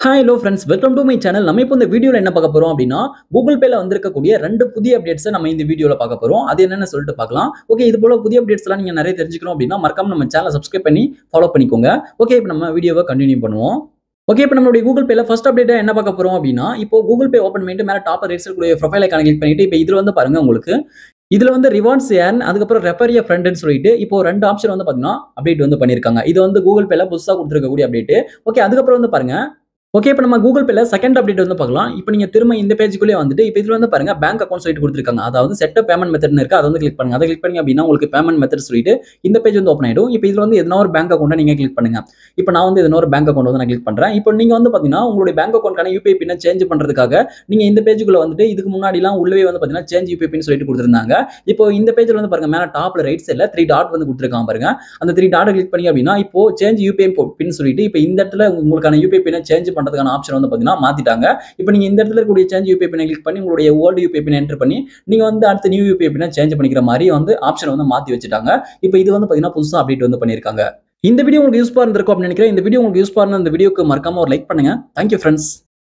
Hi hello friends, welcome to my channel. நம்ம இப்போ இந்த வீடியோவில் என்ன பார்க்க போறோம் அப்படின்னா, கூகுள் பேல வந்திருக்கக்கூடிய 2 புதிய அப்டேட்ஸை நம்ம இந்த வீடியோவில் பார்க்க போறோம். அது என்னன்னு சொல்லிட்டு பார்க்கலாம். ஓகே, இது போல புதிய அப்டேட்ஸ் எல்லாம் நீங்க நிறைய தெரிஞ்சுக்கணும் அப்படின்னா மறக்காம நம்ம சேனலை சப்ஸ்கிரைப் பண்ணி ஃபாலோ பண்ணிக்கோங்க. ஓகே, இப்போ நம்ம வீடியோவை கண்டினியூ பண்ணுவோம். ஓகே, இப்போ நம்மளுடைய கூகுள் பேல ஃபர்ஸ்ட் அப்டேட்டா என்ன பார்க்க போறோம் அப்படின்னா, இப்போ கூகுள் பே ஓப்பன் பண்ணிட்டு மேல டாப் ரைட் சைடு கூடிய ப்ரொஃபைல் ஐகானை கிளிக் பண்ணிட்டு இப்போ இதுல வந்து பாருங்க உங்களுக்கு இதுல வந்து ரிவார்ட்ஸ் ஏர்ன் அதுக்கப்புறம் ரெஃபர் எ ஃப்ரெண்ட்னு சொல்லிட்டு இப்போ 2 ஆப்ஷன் வந்து பாத்தீங்கன்னா அப்டேட் வந்து பண்ணிருக்காங்க. இது வந்து கூகுள் பேல புதுசா கொடுத்திருக்கக்கூடிய அப்டேட். ஓகே, அதுக்கப்புறம் வந்து பாருங்க. ஓகே, இப்போ நம்ம கூகுள் பேல செகண்ட் அப்டேட் வந்து பார்க்கலாம். இப்போ நீங்க திரும்ப இந்த பேஜுக்குள்ளே வந்துட்டு இப்போ இதுல வந்து பாருங்க பேங்க் அக்கவுண்ட் சொல்லிட்டு கொடுத்திருக்காங்க. அதாவது செட் அப் பேமெண்ட் மெத்தட்னு இருக்கு. அதை வந்து கிளிக் பண்ணுங்க. அதை கிளிக் பண்ணீங்க அப்படின்னா உங்களுக்கு பேமெண்ட் மெத்தட் சொல்லிட்டு இந்த பேஜ் வந்து ஓப்பன் ஆயிடும். இப்போ இதுல வந்து எதனா ஒரு பேங்க் அக்கௌண்ட்டை நீங்க கிளிக் பண்ணுங்க. இப்போ நான் வந்து எதனா ஒரு பேங்க் அக்கௌண்ட் வந்து நான் கிளிக் பண்றேன். இப்போ நீங்க வந்து பாத்தீங்கன்னா உங்களுடைய பேங்க் அக்கௌண்ட்கான யூபிஐ பின்னை சேஞ்ச் பண்றதுக்காக நீங்க இந்த பேஜுக்குள்ள வந்துட்டு இதுக்கு முன்னாடிலாம் உள்ளவே வந்து பாத்தீங்கன்னா சேஞ்ச் யூபிஐ பின் சொல்லிட்டு கொடுத்திருந்தாங்க. இப்போ இந்த பேஜ்ல வந்து பாருங்க மேல டாப்ல ரைட் சைடுல 3 டாட் வந்து கொடுத்திருக்காங்க பாருங்க. அந்த 3 டாட் கிளிக் பண்ணி அப்படின்னா இப்போ சேஞ்ச் யூபிஐ பின் சொல்லிட்டு இப்போ இந்த இடத்துல உங்களுக்கான யூபிஐ பின்னை சேஞ்ச் பண்றதுக்கான ஆப்ஷன் வந்து மாத்திட்டாங்க. இப்போ நீங்க இந்த இடத்துல இருக்கக்கூடிய சேஞ்ச் யூபிஐ பின்னை கிளிக் பண்ணி உங்களுடைய ஓல்ட் யூபிஐ பின் என்டர் பண்ணி நீங்க வந்து அடுத்த நியூ யூபிஐ பின்னை சேஞ்ச் பண்ணிக்கிற மாதிரி வந்து ஆப்ஷன் வந்து மாத்தி வச்சிட்டாங்க. இப்போ இது வந்து பாத்தீங்கன்னா புதுசா அப்டேட் வந்து பண்ணிருக்காங்க. இந்த வீடியோ உங்களுக்கு யூஸ்ஃபுல்லா இருந்திருக்கும் அப்படின்னு நினைக்கிறேன். இந்த வீடியோ உங்களுக்கு யூஸ்ஃபுல்லா இருந்தா இந்த வீடியோக்கு மறக்காம ஒரு லைக் பண்ணுங்க. Thank you friends.